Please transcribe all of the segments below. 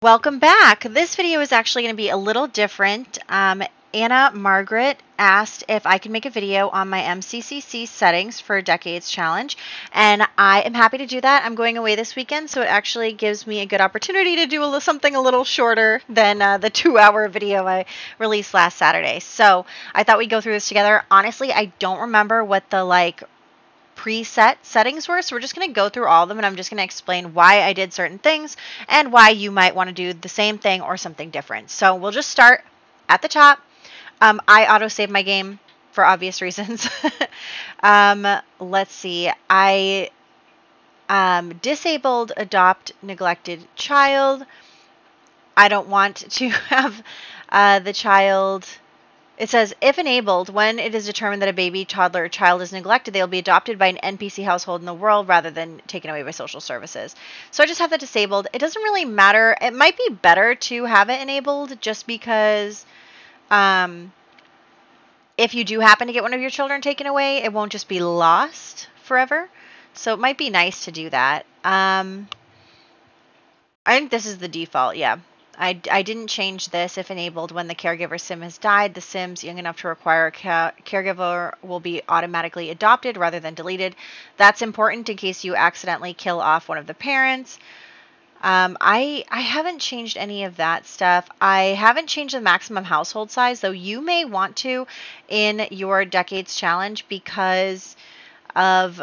Welcome back. This video is actually going to be a little different. Anna Margaret asked if I could make a video on my MCCC settings for Decades Challenge, and I am happy to do that. I'm going away this weekend, so it actually gives me a good opportunity to do something a little shorter than the 2-hour video I released last Saturday. So I thought we'd go through this together. Honestly, I don't remember what the preset settings were, so we're just going to go through all of them, and I'm just going to explain why I did certain things and why you might want to do the same thing or something different. So we'll just start at the top. I auto-save my game for obvious reasons. Let's see. I disabled adopt neglected child. I don't want to have the child... It says, if enabled, when it is determined that a baby, toddler, or child is neglected, they will be adopted by an NPC household in the world rather than taken away by social services. So I just have that disabled. It doesn't really matter. It might be better to have it enabled just because if you do happen to get one of your children taken away, it won't just be lost forever. So it might be nice to do that. I think this is the default, yeah. I didn't change this. If enabled, when the caregiver sim has died, the sims young enough to require a caregiver will be automatically adopted rather than deleted. That's important in case you accidentally kill off one of the parents. I haven't changed any of that stuff. I haven't changed the maximum household size, though you may want to in your Decades Challenge because of,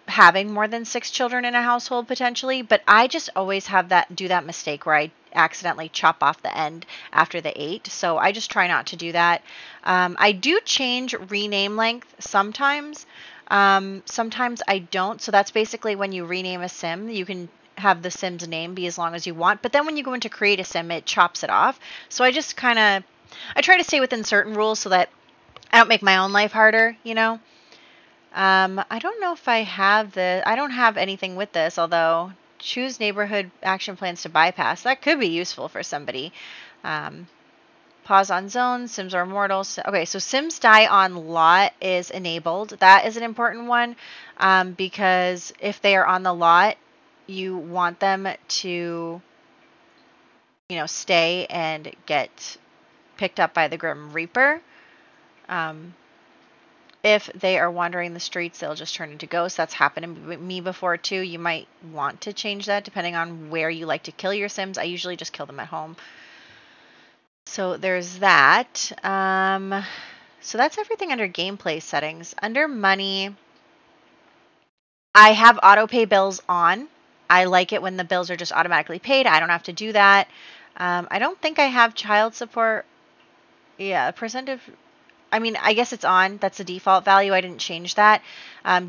having more than 6 children in a household potentially, but I just always do that mistake where I accidentally chop off the end after the 8, so I just try not to do that. I do change rename length sometimes. Sometimes I don't, so that's basically when you rename a sim, you can have the sim's name be as long as you want, but then when you go into create a sim, it chops it off. So I just I try to stay within certain rules so that I don't make my own life harder, I don't know if I don't have anything with this, although choose neighborhood action plans to bypass. That could be useful for somebody. Pause on zones, sims are immortal. Okay, so sims die on lot is enabled. That is an important one because if they are on the lot, you want them to, stay and get picked up by the Grim Reaper. If they are wandering the streets, they'll just turn into ghosts. That's happened to me before too. You might want to change that depending on where you like to kill your sims. I usually just kill them at home. So there's that. So that's everything under gameplay settings. Under money, I have auto pay bills on. I like it when the bills are just automatically paid. I don't have to do that. I don't think I have child support. Yeah, I guess it's on. That's the default value. I didn't change that.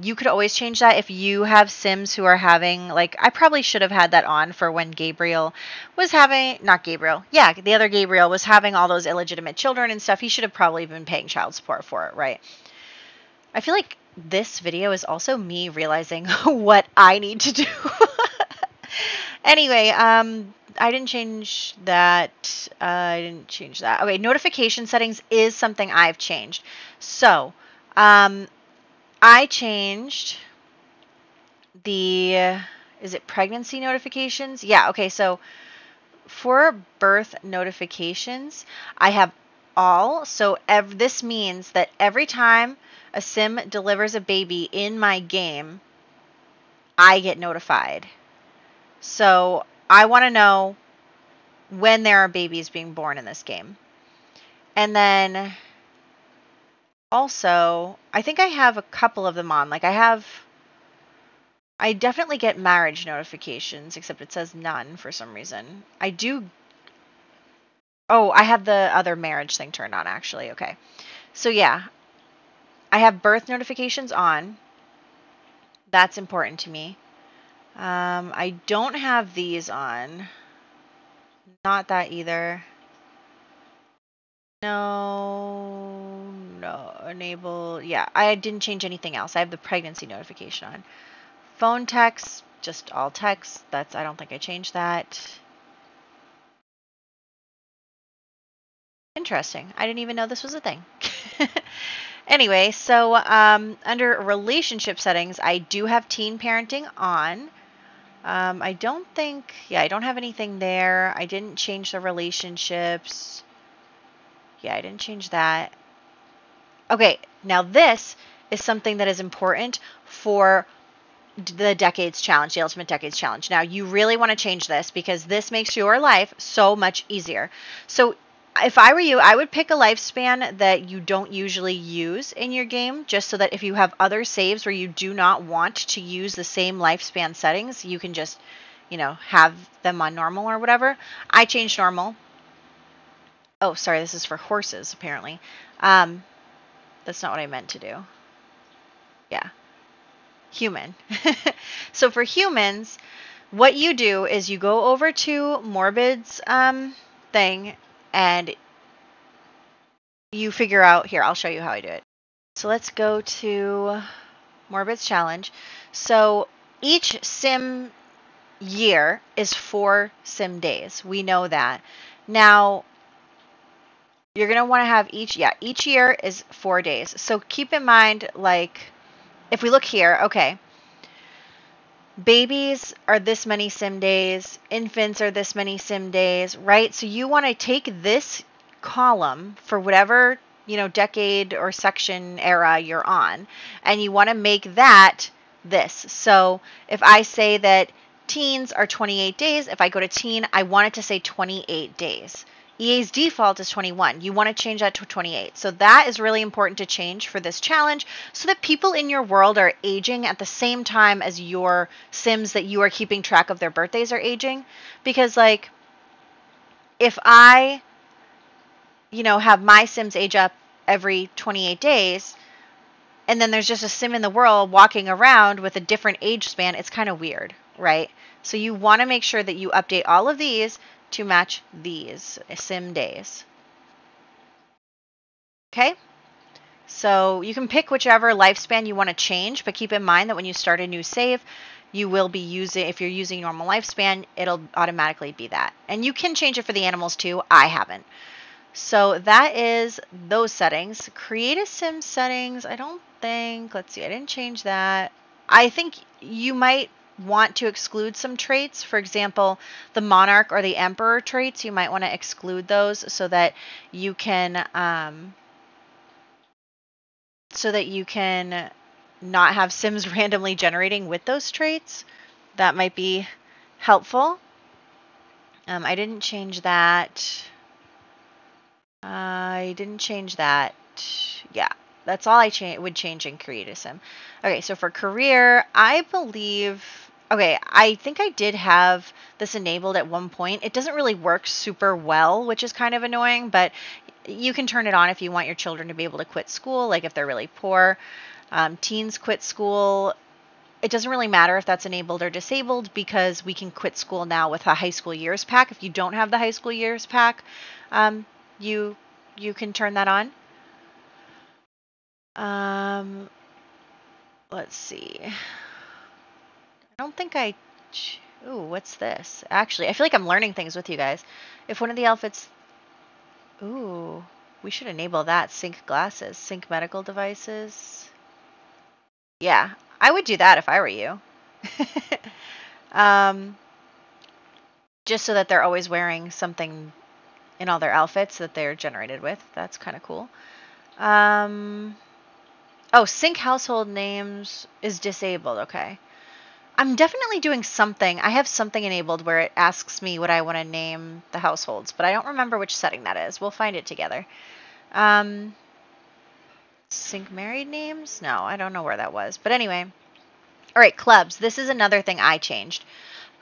You could always change that if you have sims who are having, I probably should have had that on for when Gabriel was having, not Gabriel, yeah, the other Gabriel was having all those illegitimate children and stuff. He should have probably been paying child support for it, right? I feel like this video is also me realizing what I need to do. Anyway, I didn't change that. Okay, notification settings is something I've changed. So, I changed is it pregnancy notifications? Yeah, okay, so for birth notifications, I have all. So this means that every time a sim delivers a baby in my game, I get notified. So I want to know when there are babies being born in this game. And then also, I think I have a couple of them on. I definitely get marriage notifications, except it says none for some reason. I have the other marriage thing turned on, actually. Okay. So yeah, I have birth notifications on. That's important to me. I don't have these on. Not that either. No, enable. Yeah, I didn't change anything else. I have the pregnancy notification on. Phone text, just all text. I don't think I changed that. Interesting. I didn't even know this was a thing. Anyway, so under relationship settings, I do have teen parenting on. I don't think, yeah, I don't have anything there. I didn't change the relationships. Yeah, I didn't change that. Okay, now this is something that is important for the Decades Challenge, the Ultimate Decades Challenge. Now, you really want to change this because this makes your life so much easier. So, if I were you, I would pick a lifespan that you don't usually use in your game, just so that if you have other saves where you do not want to use the same lifespan settings, you can just, have them on normal or whatever. I changed normal. Oh, sorry, this is for horses, apparently. That's not what I meant to do. Yeah. Human. So for humans, what you do is you go over to Morbid's thing and you figure out, here, I'll show you how I do it. So let's go to Morbid's challenge. So each sim year is 4 sim days. We know that. Now, you're going to want to have each year is 4 days. So keep in mind, like, if we look here, okay, babies are this many sim days, infants are this many sim days, right? So you want to take this column for whatever, decade or section era you're on, and you want to make that this. So if I say that teens are 28 days, if I go to teen, I want it to say 28 days. EA's default is 21. You want to change that to 28. So that is really important to change for this challenge so that people in your world are aging at the same time as your Sims that you are keeping track of their birthdays are aging. Because, like, if I, have my Sims age up every 28 days, and then there's just a Sim in the world walking around with a different age span, it's kind of weird, right? So you want to make sure that you update all of these to match these sim days. Okay? So you can pick whichever lifespan you want to change, but keep in mind that when you start a new save, you will be using, if you're using normal lifespan, it'll automatically be that. And you can change it for the animals too. I haven't. So that is those settings. Create a sim settings. I don't think, let's see, I didn't change that. I think you might want to exclude some traits. For example, the monarch or the emperor traits, you might want to exclude those so that you can not have Sims randomly generating with those traits. That might be helpful. I didn't change that. I didn't change that. Yeah, that's all I would change in Create a Sim. Okay, so for career, I believe... Okay, I think I did have this enabled at one point. It doesn't really work super well, which is kind of annoying, but you can turn it on if you want your children to be able to quit school, like if they're really poor. Teens quit school. It doesn't really matter if that's enabled or disabled because we can quit school now with a high school years pack. If you don't have the high school years pack, you can turn that on. Let's see. I don't think I... Ooh, what's this? Actually, I feel like I'm learning things with you guys. If one of the outfits... Ooh, we should enable that. Sync glasses. Sync medical devices. Yeah, I would do that if I were you. Just so that they're always wearing something in all their outfits that they're generated with. That's kind of cool. Oh, sync household names is disabled. Okay. I'm definitely doing something. I have something enabled where it asks me what I want to name the households, but I don't remember which setting that is. We'll find it together. Sync married names? No, I don't know where that was. But anyway. All right, clubs. This is another thing I changed.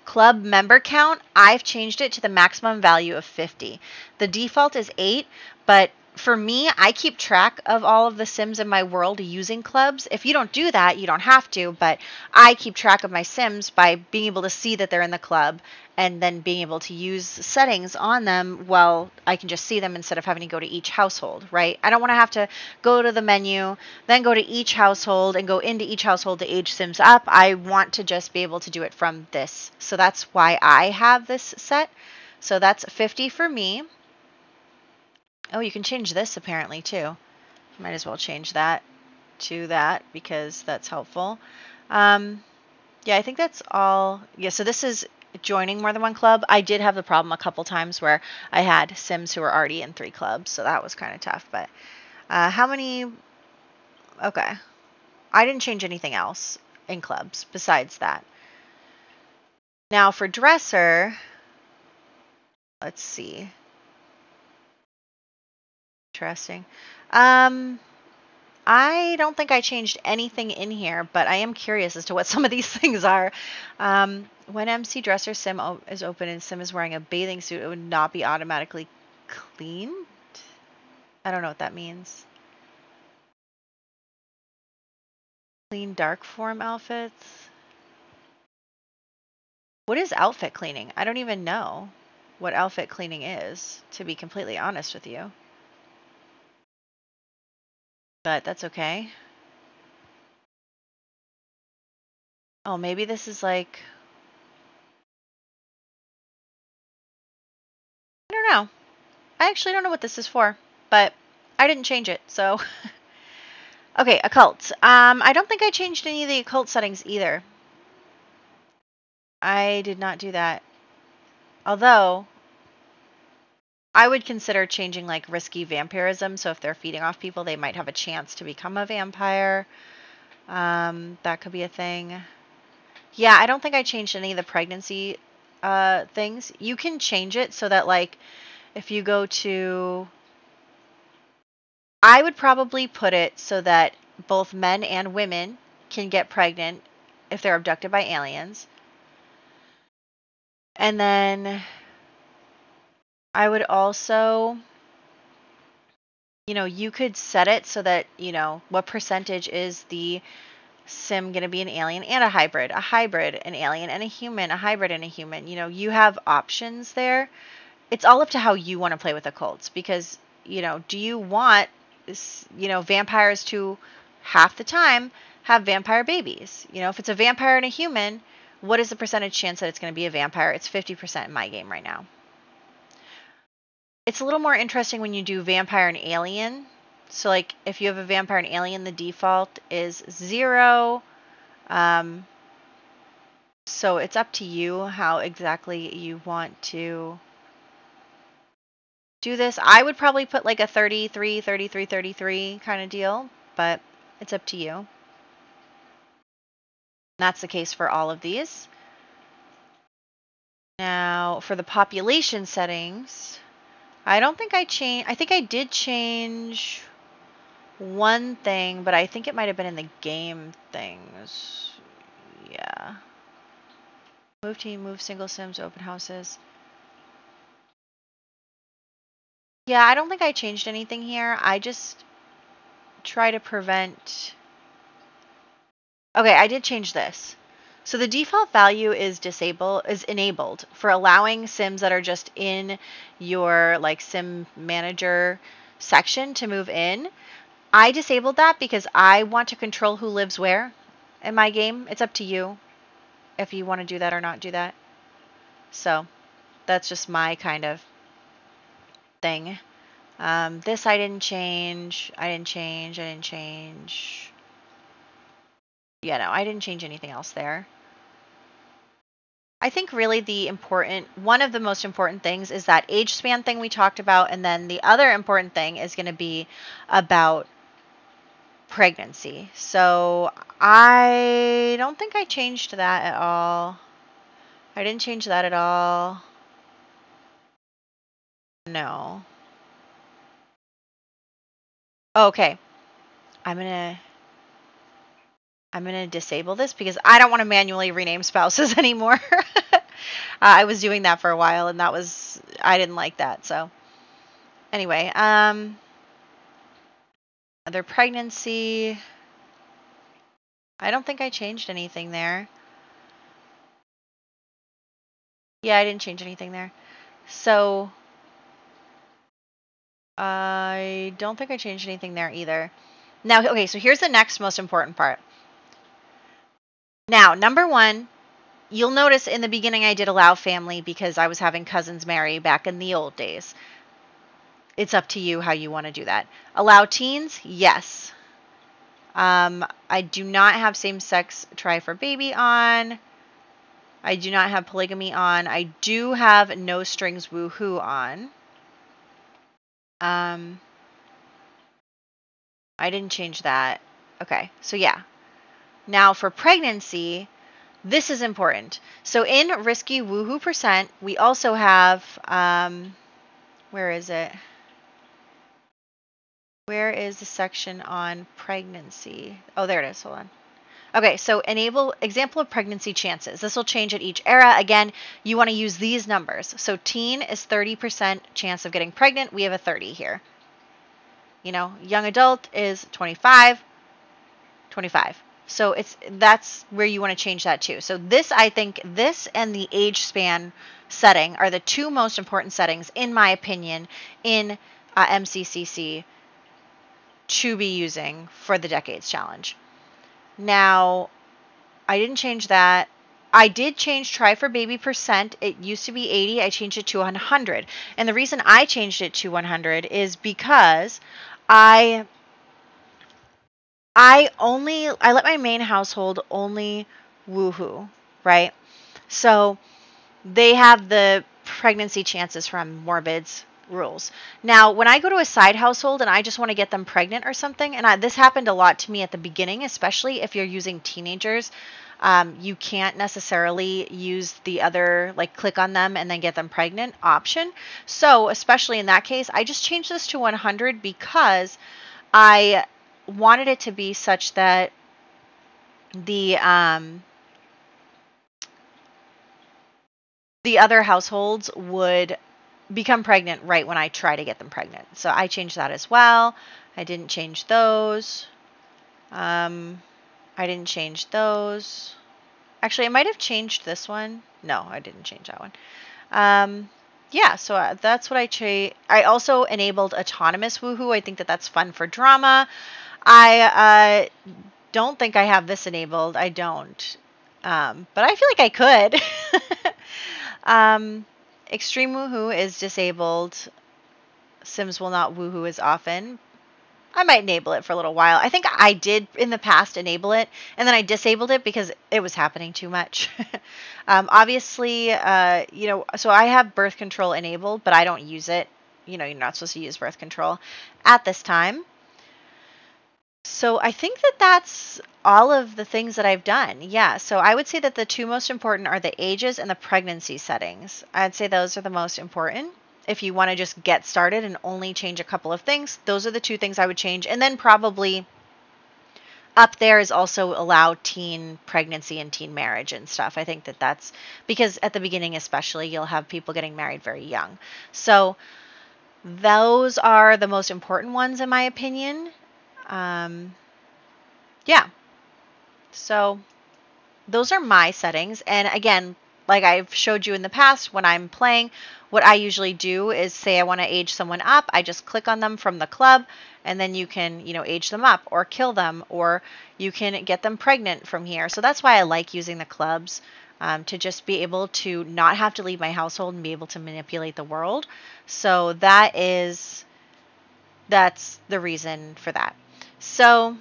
Club member count, I've changed it to the maximum value of 50. The default is 8, but for me, I keep track of all of the Sims in my world using clubs. If you don't do that, you don't have to, but I keep track of my Sims by being able to see that they're in the club and then being able to use settings on them. Well, I can just see them instead of having to go to each household, right? I don't want to have to go to the menu, then go to each household and go into each household to age Sims up. I want to just be able to do it from this. So that's why I have this set. So that's 50 for me. Oh, you can change this apparently too. Might as well change that to that because that's helpful. Yeah, Yeah, I think that's all. Yeah, so this is joining more than one club. I did have the problem a couple times where I had Sims who were already in 3 clubs, so that was kind of tough. But how many? Okay. I didn't change anything else in clubs besides that. Now for dresser, let's see. Interesting. I don't think I changed anything in here, but I am curious as to what some of these things are. When MC Dresser Sim is open and Sim is wearing a bathing suit, it would not be automatically cleaned? I don't know what that means. Clean dark form outfits? What is outfit cleaning? I don't even know what outfit cleaning is, to be completely honest with you. But that's okay. Oh, maybe this is like... I don't know. I actually don't know what this is for, but I didn't change it, so... Okay, occult. I don't think I changed any of the occult settings either. I did not do that. Although, I would consider changing like risky vampirism, so if they're feeding off people, they might have a chance to become a vampire. That could be a thing. Yeah, I don't think I changed any of the pregnancy things. You can change it so that like if you go to... I would probably put it so that both men and women can get pregnant if they're abducted by aliens. And then I would also, you could set it so that, what percentage is the sim going to be an alien and a hybrid, an alien and a human, a hybrid and a human. You have options there. It's all up to how you want to play with occults because, do you want, vampires to half the time have vampire babies? If it's a vampire and a human, what is the percentage chance that it's going to be a vampire? It's 50% in my game right now. It's a little more interesting when you do vampire and alien. So, like, if you have a vampire and alien, the default is 0. So it's up to you how exactly you want to do this. I would probably put like a 33, 33, 33 kind of deal, but it's up to you. That's the case for all of these. Now, for the population settings, I don't think I changed. I think I did change one thing, but I think it might have been in the game things. Yeah. Move team, move single sims, open houses. Yeah, I don't think I changed anything here. I just try to prevent... Okay, I did change this. So the default value is enabled for allowing sims that are just in your like sim manager section to move in. I disabled that because I want to control who lives where in my game. It's up to you if you want to do that or not do that. So that's just my kind of thing. This I didn't change. I didn't change. Yeah, no, I didn't change anything else there. I think really one of the most important things is that age span thing we talked about. And then the other important thing is going to be about pregnancy. So I don't think I changed that at all. I didn't change that at all. No. Okay. I'm going to disable this because I don't want to manually rename spouses anymore. I was doing that for a while and I didn't like that. So anyway, other pregnancy. I don't think I changed anything there. Yeah, I didn't change anything there. So I don't think I changed anything there either. Now, okay, so here's the next most important part. Now, number 1, you'll notice in the beginning I did allow family because I was having cousins marry back in the old days. It's up to you how you want to do that. Allow teens? Yes. I do not have same-sex try for baby on. I do not have polygamy on. I do have no strings woohoo on. I didn't change that. Okay, so yeah. Now for pregnancy, this is important. So in risky woohoo percent, we also have, where is it? Where is the section on pregnancy? Oh, there it is. Hold on. Okay, so enable example of pregnancy chances. This will change at each era. Again, you want to use these numbers. So teen is 30% chance of getting pregnant. We have a 30 here. You know, young adult is 25. So that's where you want to change that to. So this, I think, this and the age span setting are the two most important settings, in my opinion, in MCCC to be using for the Decades Challenge. Now, I didn't change that. I did change try for baby percent. It used to be 80. I changed it to 100. And the reason I changed it to 100 is because I let my main household only woohoo, right? So they have the pregnancy chances from Morbid's rules. Now, when I go to a side household and I just want to get them pregnant or something, and this happened a lot to me at the beginning, especially if you're using teenagers, you can't necessarily use the other, like click on them and then get them pregnant option. So especially in that case, I just changed this to 100 because I wanted it to be such that the other households would become pregnant right when I try to get them pregnant. So I changed that as well. I didn't change those. I didn't change those. Actually, I might have changed this one. No, I didn't change that one. Yeah, so that's what I changed. I also enabled autonomous woohoo. I think that that's fun for drama. I don't think I have this enabled. I don't. But I feel like I could. Extreme woohoo is disabled. Sims will not woohoo as often. I might enable it for a little while. I think I did in the past enable it, and then I disabled it because it was happening too much. Obviously, so I have birth control enabled, but I don't use it. You know, you're not supposed to use birth control at this time. So I think that that's all of the things that I've done. Yeah, so I would say that the two most important are the ages and the pregnancy settings. I'd say those are the most important. If you want to just get started and only change a couple of things, those are the two things I would change. And then probably up there is also allow teen pregnancy and teen marriage and stuff. I think that that's because at the beginning especially, you'll have people getting married very young. So those are the most important ones in my opinion. Yeah. So those are my settings. And again, like I've showed you in the past, when I'm playing, what I usually do is say I want to age someone up. I just click on them from the club, and then you can, age them up or kill them, or you can get them pregnant from here. So that's why I like using the clubs, to just be able to not have to leave my household and be able to manipulate the world. So that's the reason for that. So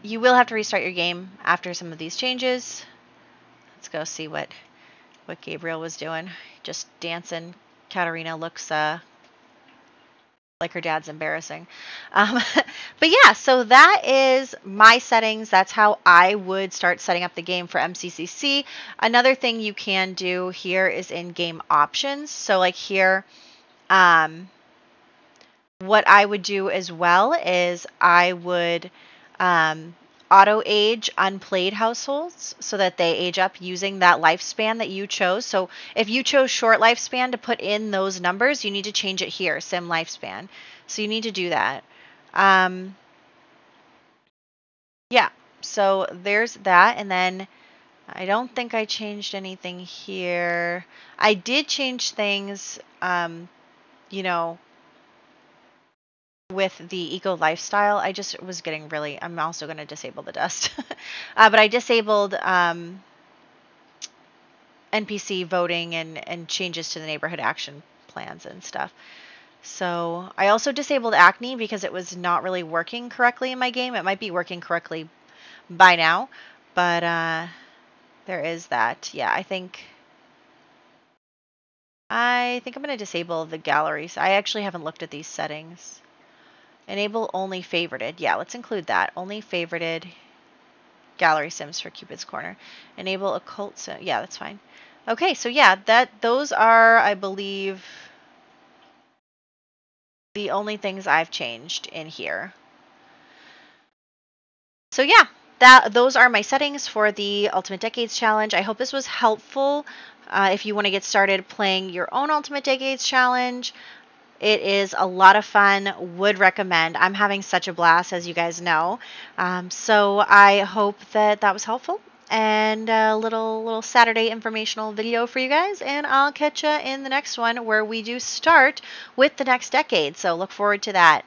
you will have to restart your game after some of these changes. Let's go see what Gabriel was doing. Just dancing. Katarina looks like her dad's embarrassing. But yeah, so that is my settings. That's how I would start setting up the game for MCCC. Another thing you can do here is in game options. So like here, what I would do as well is I would auto age unplayed households so that they age up using that lifespan that you chose. So if you chose short lifespan to put in those numbers, you need to change it here, sim lifespan. So you need to do that. Yeah, so there's that. And then I don't think I changed anything here. I did change things, with the eco lifestyle. I just was getting I'm also going to disable the dust. But I disabled NPC voting and changes to the neighborhood action plans and stuff. So I also disabled acne because it was not really working correctly in my game. It might be working correctly by now, but there is that. Yeah, I think I'm going to disable the galleries. I actually haven't looked at these settings. Enable only favorited. Yeah, let's include that. Only favorited gallery sims for Cupid's Corner. Enable occult sim. Yeah, that's fine. Okay, so yeah, those are, I believe, the only things I've changed in here. So yeah, those are my settings for the Ultimate Decades Challenge. I hope this was helpful. If you want to get started playing your own Ultimate Decades Challenge, it is a lot of fun. Would recommend. I'm having such a blast, as you guys know. So I hope that was helpful and a little Saturday informational video for you guys. And I'll catch you in the next one where we do start with the next decade. So look forward to that.